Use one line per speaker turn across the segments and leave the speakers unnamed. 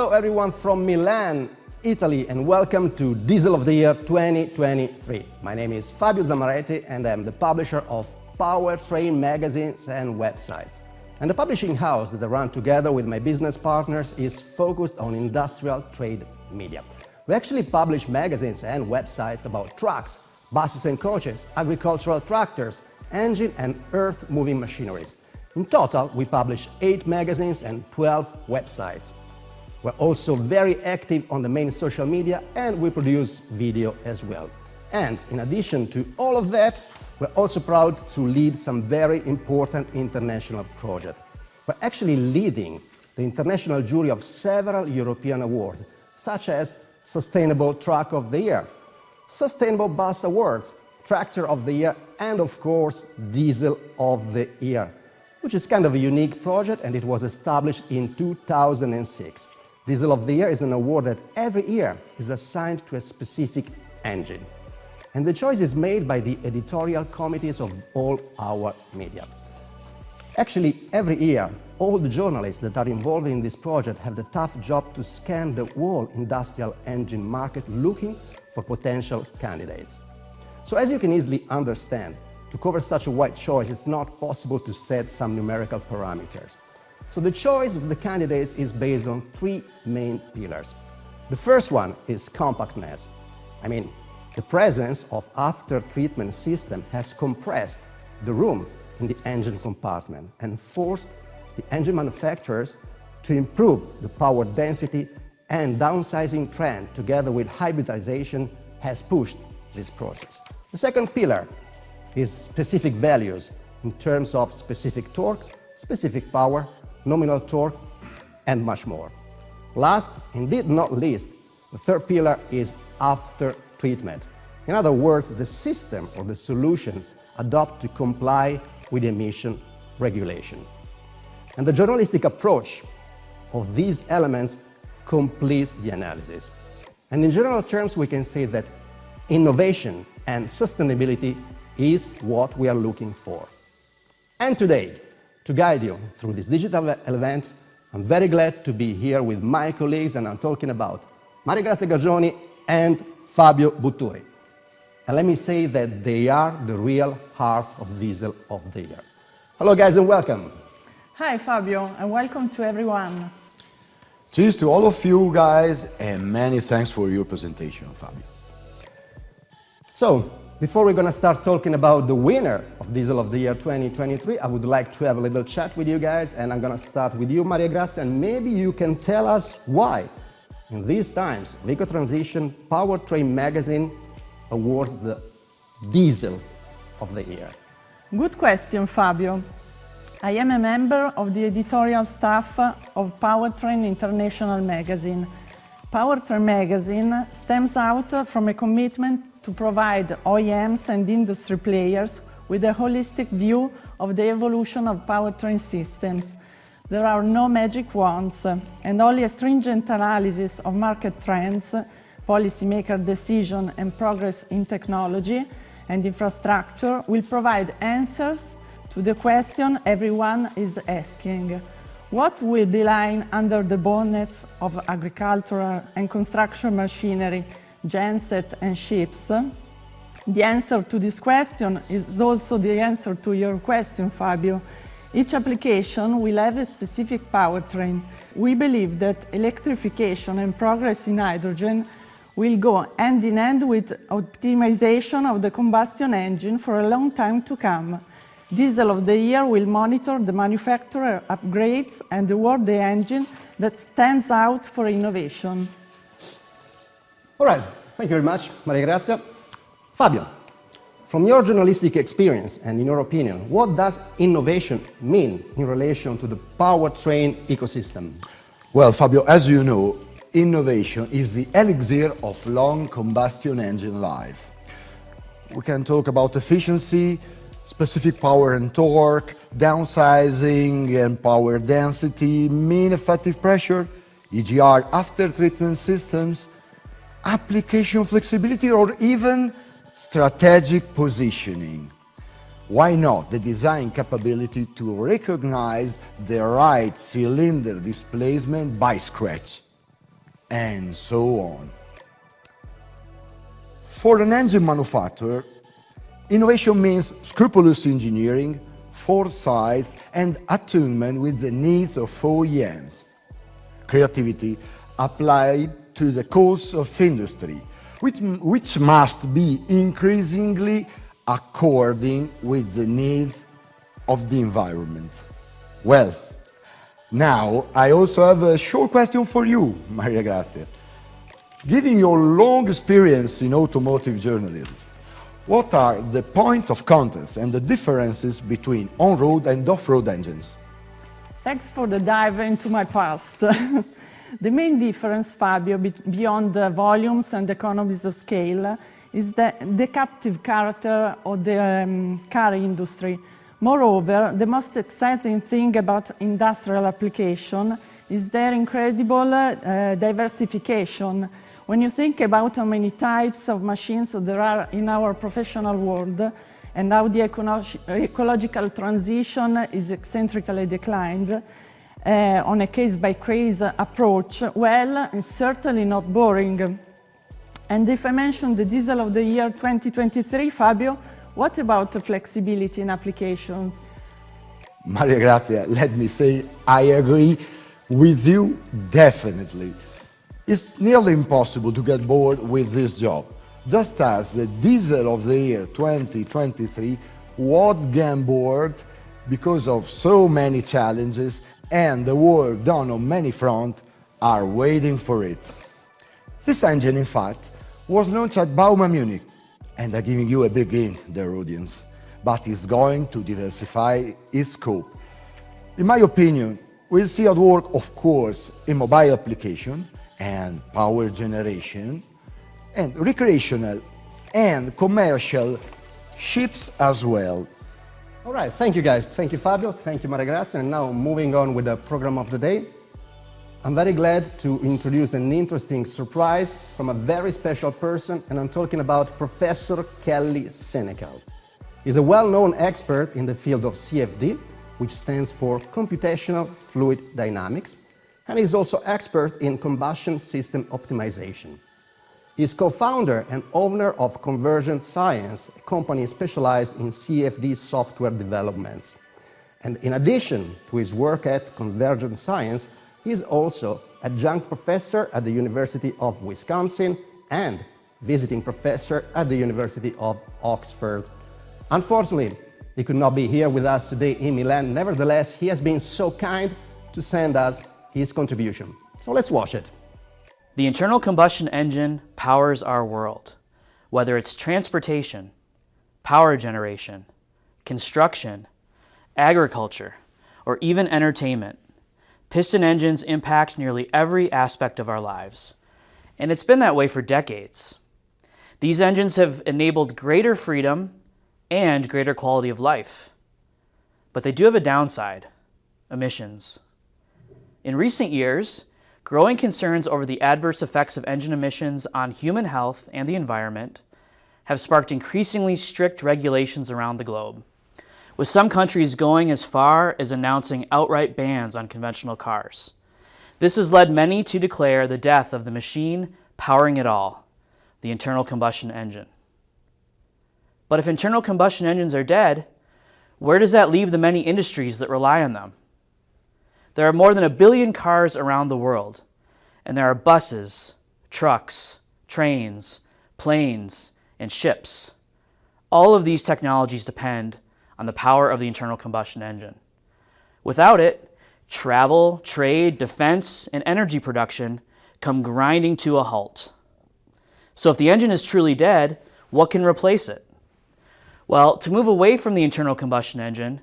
Hello everyone from Milan, Italy, and welcome to Diesel of the Year 2023. My name is Fabio Zamaretti and I'm the publisher of Powertrain magazines and websites. And the publishing house that I run together with my business partners is focused on industrial trade media. We actually publish magazines and websites about trucks, buses and coaches, agricultural tractors, engine and earth-moving machineries. In total, we publish 8 magazines and 12 websites. We're also very active on the main social media and we produce video as well. And in addition to all of that, we're also proud to lead some very important international projects. We're actually leading the international jury of several European awards, such as Sustainable Truck of the Year, Sustainable Bus Awards, Tractor of the Year, and of course, Diesel of the Year, which is kind of a unique project and it was established in 2006. Diesel of the Year is an award that every year is assigned to a specific engine. And the choice is made by the editorial committees of all our media. Actually, every year, all the journalists that are involved in this project have the tough job to scan the whole industrial engine market looking for potential candidates. So as you can easily understand, to cover such a wide choice, it's not possible to set some numerical parameters. So the choice of the candidates is based on 3 main pillars. The first one is compactness. I mean, the presence of after-treatment system has compressed the room in the engine compartment and forced the engine manufacturers to improve the power density, and downsizing trend together with hybridization has pushed this process. The second pillar is specific values in terms of specific torque, specific power, nominal torque, and much more. Last, indeed not least, the third pillar is after treatment. In other words, the system or the solution adopted to comply with emission regulation. And the journalistic approach of these elements completes the analysis. And in general terms, we can say that innovation and sustainability is what we are looking for. And today, to guide you through this digital event, I'm very glad to be here with my colleagues, and I'm talking about Maria Grazia Gagioni and Fabio Butturi. And let me say that they are the real heart of Diesel of the Year. Hello guys and welcome.
Hi Fabio, and welcome to everyone.
Cheers to all of you guys, and many thanks for your presentation, Fabio.
So, before we're going to start talking about the winner of Diesel of the Year 2023, I would like to have a little chat with you guys, and I'm going to start with you, Maria Grazia, and maybe you can tell us why, in these times, Vehicle Transition Powertrain magazine awards the Diesel of the Year.
Good question, Fabio. I am a member of the editorial staff of Powertrain International magazine. Powertrain magazine stems out from a commitment to provide OEMs and industry players with a holistic view of the evolution of powertrain systems. There are no magic wands, and only a stringent analysis of market trends, policymaker decision, and progress in technology and infrastructure will provide answers to the question everyone is asking. What will be lying under the bonnets of agricultural and construction machinery, genset and ships? The answer to this question is also the answer to your question, Fabio. Each application will have a specific powertrain. We believe that electrification and progress in hydrogen will go hand in hand with optimization of the combustion engine for a long time to come. Diesel of the Year will monitor the manufacturer upgrades and award the engine that stands out for innovation.
All right, thank you very much, Maria Grazia. Fabio, from your journalistic experience and in your opinion, what does innovation mean in relation to the powertrain ecosystem?
Well, Fabio, as you know, innovation is the elixir of long combustion engine life. We can talk about efficiency, specific power and torque, downsizing and power density, mean effective pressure, EGR after-treatment systems, application flexibility, or even strategic positioning. Why not the design capability to recognize the right cylinder displacement by scratch? and so on. For an engine manufacturer, innovation means scrupulous engineering, foresight, and attunement with the needs of OEMs. Creativity applied to the course of industry, which must be increasingly according with the needs of the environment. Well, now I also have a short question for you, Maria Grazia. Given your long experience in automotive journalism, what are the point of contact and the differences between on-road and off-road engines?
Thanks for the dive into my past. The main difference, Fabio, beyond the volumes and economies of scale, is the captive character of the car industry. Moreover, the most exciting thing about industrial application is their incredible diversification. When you think about how many types of machines there are in our professional world and how the ecological transition is eccentrically declined on a case-by-case approach, well, it's certainly not boring. And if I mention the diesel of the year 2023, Fabio, what about the flexibility in applications?
Maria Grazia, let me say I agree with you definitely. It's nearly impossible to get bored with this job, just as the diesel of the year 2023 won't get bored because of so many challenges and the work done on many fronts are waiting for it. This engine, in fact, was launched at Bauma Munich, and I'm giving you a big hint, dear audience, but it's going to diversify its scope. In my opinion, we'll see at work, of course, in mobile application and power generation, and recreational and commercial ships as well.
All right, thank you guys. Thank you, Fabio. Thank you, Maria Grazia. And now moving on with the program of the day. I'm very glad to introduce an interesting surprise from a very special person, and I'm talking about Professor Kelly Senecal. He's a well-known expert in the field of CFD, which stands for Computational Fluid Dynamics, and he's also expert in combustion system optimization. He's co-founder and owner of Convergent Science, a company specialized in CFD software developments. And in addition to his work at Convergent Science, he is also adjunct professor at the University of Wisconsin and visiting professor at the University of Oxford. Unfortunately, he could not be here with us today in Milan. Nevertheless, he has been so kind to send us his contribution. So let's watch it.
The internal combustion engine powers our world, whether it's transportation, power generation, construction, agriculture, or even entertainment. Piston engines impact nearly every aspect of our lives, and it's been that way for decades. These engines have enabled greater freedom and greater quality of life, but they do have a downside: emissions. In recent years, growing concerns over the adverse effects of engine emissions on human health and the environment have sparked increasingly strict regulations around the globe, with some countries going as far as announcing outright bans on conventional cars. This has led many to declare the death of the machine powering it all, the internal combustion engine. But if internal combustion engines are dead, where does that leave the many industries that rely on them? There are more than 1 billion cars around the world, and there are buses, trucks, trains, planes, and ships. All of these technologies depend on the power of the internal combustion engine. Without it, travel, trade, defense, and energy production come grinding to a halt. So if the engine is truly dead, what can replace it? Well, to move away from the internal combustion engine,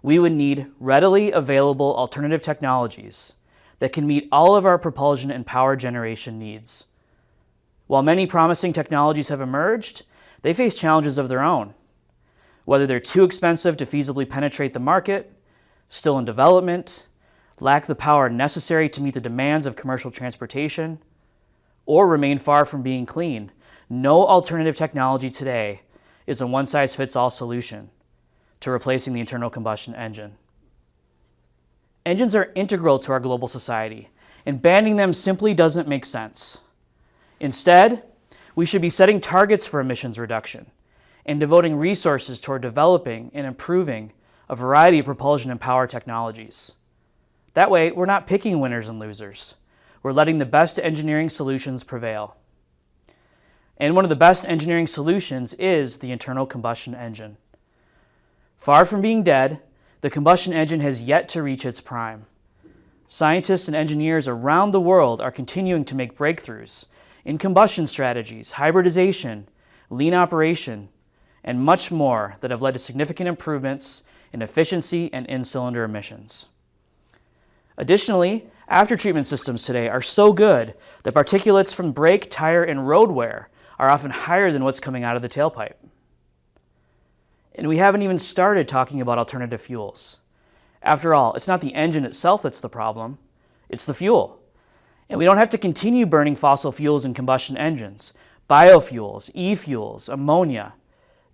we would need readily available alternative technologies that can meet all of our propulsion and power generation needs. While many promising technologies have emerged, they face challenges of their own. Whether they're too expensive to feasibly penetrate the market, still in development, lack the power necessary to meet the demands of commercial transportation, or remain far from being clean, no alternative technology today is a one-size-fits-all solution to replacing the internal combustion engine. Engines are integral to our global society, and banning them simply doesn't make sense. Instead, we should be setting targets for emissions reduction and devoting resources toward developing and improving a variety of propulsion and power technologies. That way, we're not picking winners and losers. We're letting the best engineering solutions prevail. And one of the best engineering solutions is the internal combustion engine. Far from being dead, the combustion engine has yet to reach its prime. Scientists and engineers around the world are continuing to make breakthroughs in combustion strategies, hybridization, lean operation, and much more that have led to significant improvements in efficiency and in-cylinder emissions. Additionally, after-treatment systems today are so good that particulates from brake, tire, and road wear are often higher than what's coming out of the tailpipe. And we haven't even started talking about alternative fuels. After all, it's not the engine itself that's the problem, it's the fuel. And we don't have to continue burning fossil fuels in combustion engines. Biofuels, e-fuels, ammonia,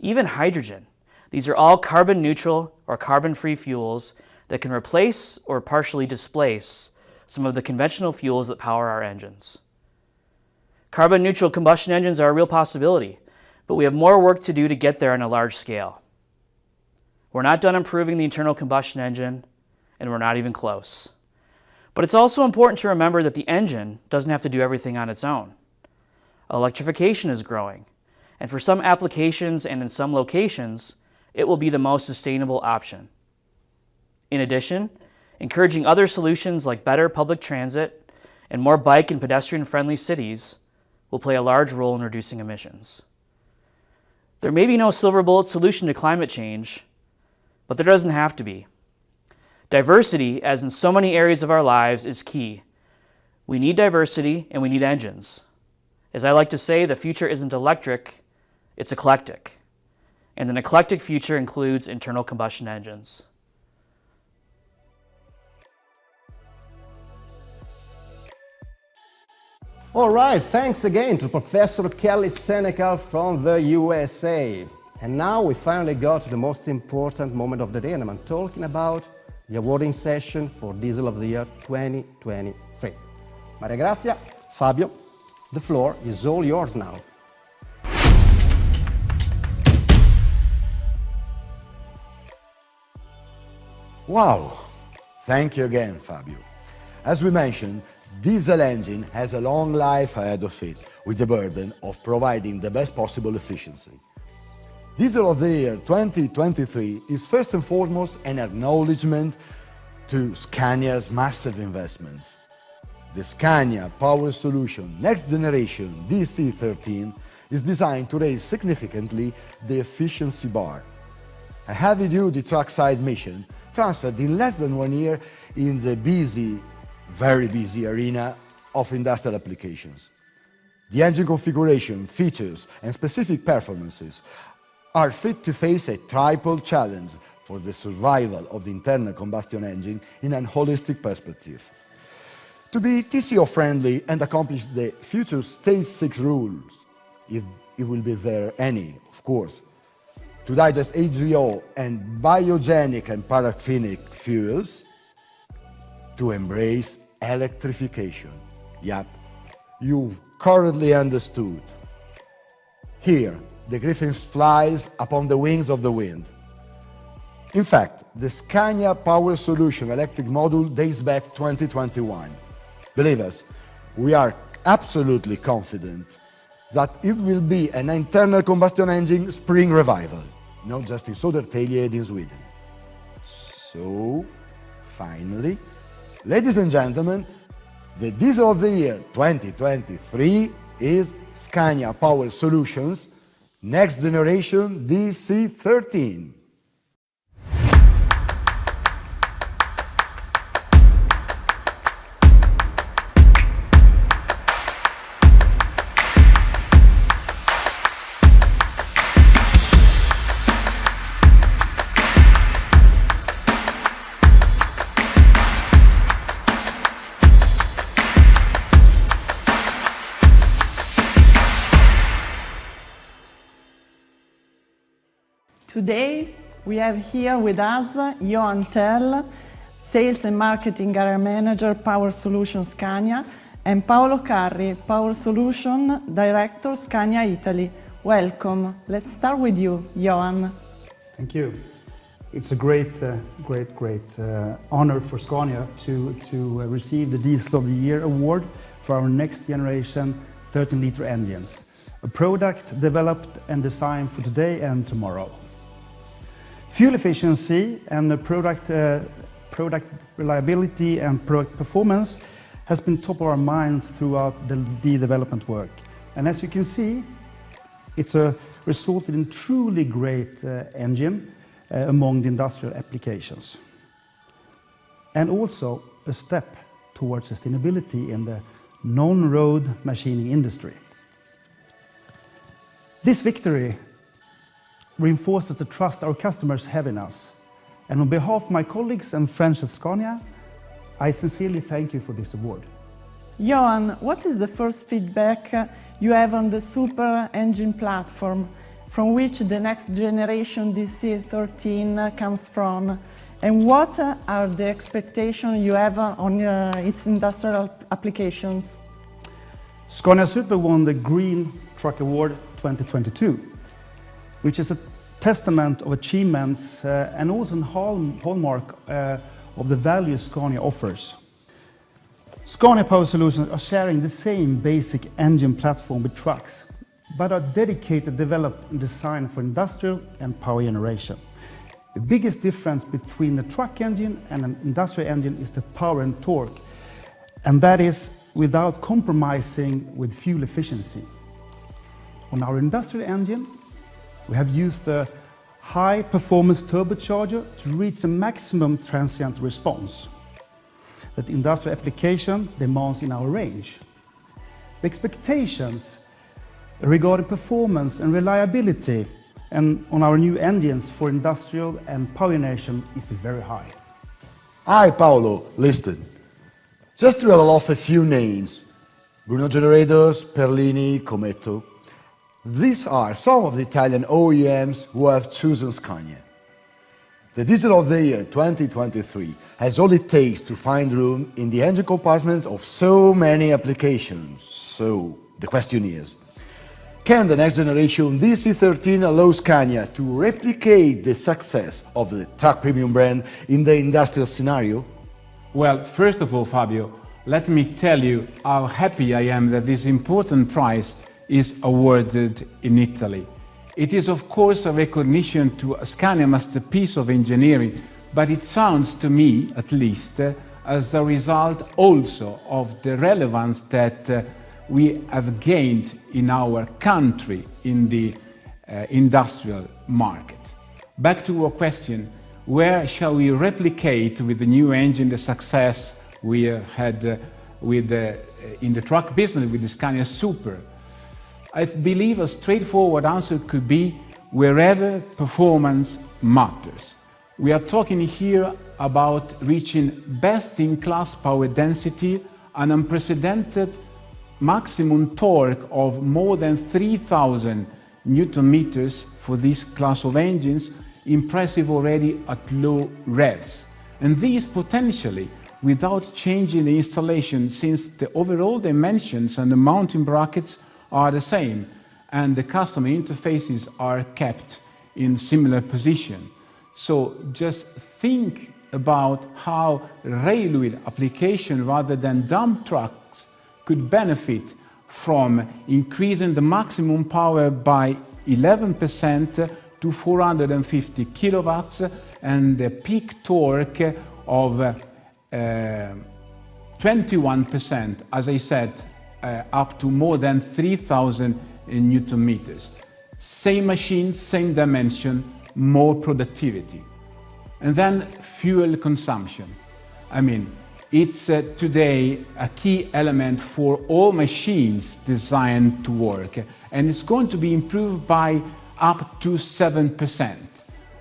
even hydrogen. These are all carbon neutral or carbon-free fuels that can replace or partially displace some of the conventional fuels that power our engines. Carbon neutral combustion engines are a real possibility, but we have more work to do to get there on a large scale. We're not done improving the internal combustion engine, and we're not even close. But it's also important to remember that the engine doesn't have to do everything on its own. Electrification is growing, and for some applications and in some locations, it will be the most sustainable option. In addition, encouraging other solutions like better public transit and more bike and pedestrian-friendly cities will play a large role in reducing emissions. There may be no silver bullet solution to climate change, but there doesn't have to be. Diversity, as in so many areas of our lives, is key. We need diversity and we need engines. As I like to say, the future isn't electric, it's eclectic. And an eclectic future includes internal combustion engines.
All right, thanks again to Professor Kelly Senecal from the USA. And now we finally got to the most important moment of the day, and I'm talking about the awarding session for Diesel of the Year 2023. Maria Grazia, Fabio, the floor is all yours now.
Wow! Thank you again, Fabio. As we mentioned, diesel engine has a long life ahead of it, with the burden of providing the best possible efficiency. Diesel of the Year 2023 is first and foremost an acknowledgement to Scania's massive investments. The Scania Power Solution Next Generation DC13 is designed to raise significantly the efficiency bar. A heavy-duty trackside mission transferred in less than 1 year in the busy, very busy arena of industrial applications. The engine configuration, features, and specific performances are fit to face a triple challenge for the survival of the internal combustion engine in an holistic perspective. To be TCO-friendly and accomplish the future Stage 6 rules, if it will be there any, of course, to digest HVO and biogenic and paraffinic fuels, to embrace electrification. Yep, you've correctly understood. Here, the Griffin flies upon the wings of the wind. In fact, the Scania Power Solution electric module dates back 2021. Believe us, we are absolutely confident that it will be an internal combustion engine spring revival, not just in Södertälje in Sweden. So, finally, ladies and gentlemen, the Diesel of the Year 2023 is Scania Power Solutions Next Generation DC13.
Today, we have here with us Johan Tell, Sales and Marketing Area Manager, Power Solutions Scania, and Paolo Carri, Power Solution Director, Scania Italy. Welcome. Let's start with you, Johan.
Thank you. It's a great honor for Scania to receive the Diesel of the Year award for our next generation 13-liter engines, a product developed and designed for today and tomorrow. Fuel efficiency and the product reliability and product performance has been top of our mind throughout the development work. And as you can see, it's resulted in truly great engine among the industrial applications. And also a step towards sustainability in the non-road machining industry. This victory reinforces the trust our customers have in us. And on behalf of my colleagues and friends at Scania, I sincerely thank you for this award.
Johan, what is the first feedback you have on the super engine platform from which the next generation DC13 comes from? And what are the expectations you have on its industrial applications?
Scania Super won the Green Truck Award 2022, which is a testament of achievements and also a hallmark of the value Scania offers. Scania Power Solutions are sharing the same basic engine platform with trucks, but are dedicated, developed and designed for industrial and power generation. The biggest difference between the truck engine and an industrial engine is the power and torque, and that is without compromising with fuel efficiency. On our industrial engine, we have used a high-performance turbocharger to reach the maximum transient response that industrial application demands in our range. The expectations regarding performance and reliability and on our new engines for industrial and power generation is very high.
Hi Paolo, listen. Just to rattle off a few names: Bruno Generators, Perlini, Cometto. These are some of the Italian OEMs who have chosen Scania. The Diesel of the Year 2023 has all it takes to find room in the engine compartments of so many applications. So, the question is, can the next generation DC13 allow Scania to replicate the success of the truck premium brand in the industrial scenario?
Well, first of all, Fabio, let me tell you how happy I am that this important prize is awarded in Italy. It is of course a recognition to a Scania masterpiece of engineering, but it sounds to me, at least, as a result also of the relevance that we have gained in our country in the industrial market. Back to your question, where shall we replicate with the new engine the success we have had in the truck business with the Scania Super? I believe a straightforward answer could be wherever performance matters. We are talking here about reaching best-in-class power density, an unprecedented maximum torque of more than 3,000 Newton meters for this class of engines, impressive already at low revs. And these potentially without changing the installation, since the overall dimensions and the mounting brackets are the same and the customer interfaces are kept in similar position. So just think about how railway application rather than dump trucks could benefit from increasing the maximum power by 11% to 450 kilowatts and the peak torque of 21%, as I said, up to more than 3,000 Newton meters. Same machine, same dimension, more productivity. And then fuel consumption. I mean, it's today a key element for all machines designed to work, and it's going to be improved by up to 7%.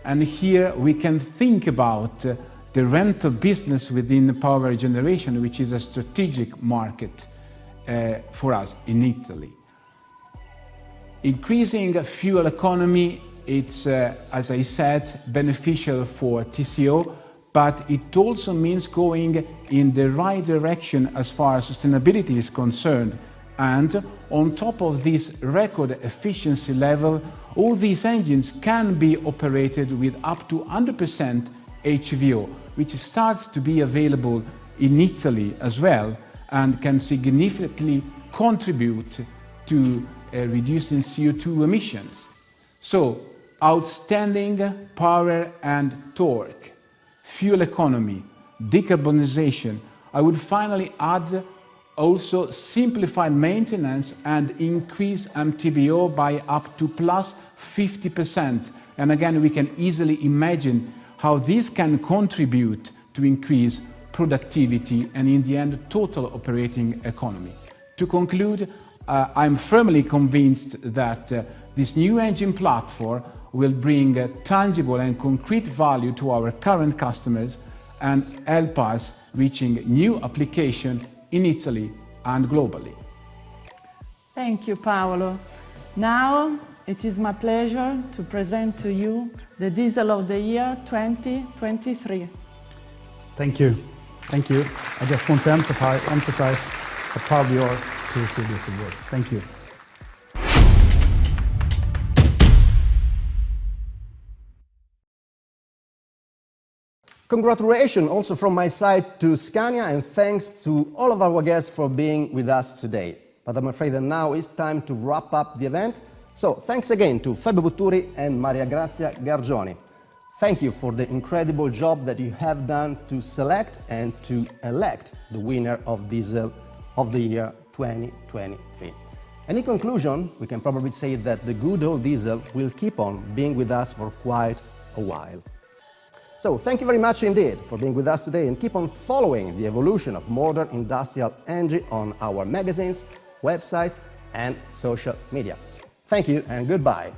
And here we can think about the rental business within the power generation, which is a strategic market for us in Italy. Increasing fuel economy, it's, as I said, beneficial for TCO, but it also means going in the right direction as far as sustainability is concerned. And on top of this record efficiency level, all these engines can be operated with up to 100% HVO, which starts to be available in Italy as well and can significantly contribute to reducing CO2 emissions. So, outstanding power and torque, fuel economy, decarbonization. I would finally add also simplified maintenance and increase MTBO by up to plus 50%. And again, we can easily imagine how this can contribute to increase productivity and in the end, total operating economy. To conclude, I'm firmly convinced that this new engine platform will bring tangible and concrete value to our current customers and help us reaching new application in Italy and globally.
Thank you, Paolo. Now it is my pleasure to present to you the Diesel of the Year 2023.
Thank you. Thank you. I just want to emphasize how proud we are to receive this award. Thank you.
Congratulations also from my side to Scania, and thanks to all of our guests for being with us today. But I'm afraid that now it's time to wrap up the event. So thanks again to Fabio Butturi and Maria Grazia Gargioni. Thank you for the incredible job that you have done to select and to elect the winner of Diesel of the Year 2023. And in conclusion, we can probably say that the good old diesel will keep on being with us for quite a while. So thank you very much indeed for being with us today, and keep on following the evolution of modern industrial engine on our magazines, websites and social media. Thank you and goodbye.